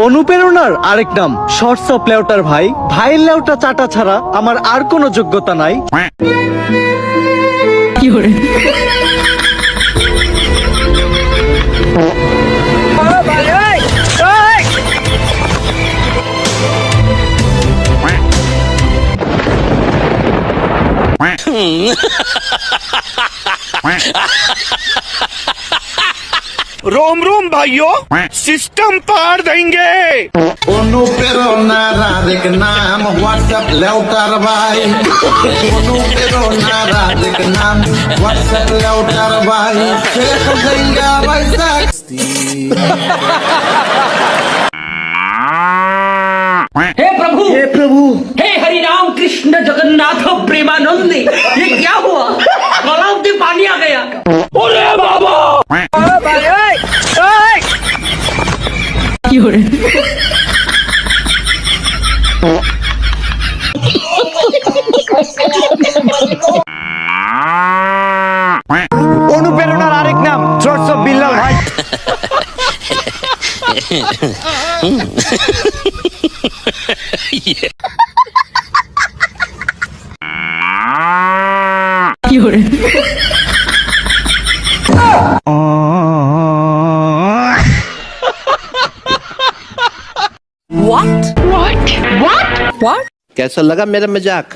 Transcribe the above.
অনুপ্রেরণার আরেক নাম শর্টস অফ লেউটার ভাই। ভাইয়ের লেউটা চাটা ছাড়া আমার আর কোনো যোগ্যতা নাই। रोम रोम भाइयों, सिस्टम पार देंगे। অনুপ্রেরণার আরেক নাম হোয়াটসঅ্যাপ লেউটার ভাই। অনুপ্রেরণার আরেক নাম হোয়াটসঅ্যাপ লেউটার ভাই। শেখ জাইগা বৈশাখ हे प्रभु হে প্রভু, हे हरि राम कृष्ण जगन्नाथ प्रेमानंदी, ये क्या हुआ? गलाव से पानी आ गया। अरे बाबा, অনুপ্রেরণার আরেক নাম শর্টস অফ বিল্লাল ভাই। कैसा लगा मेरा मजाक?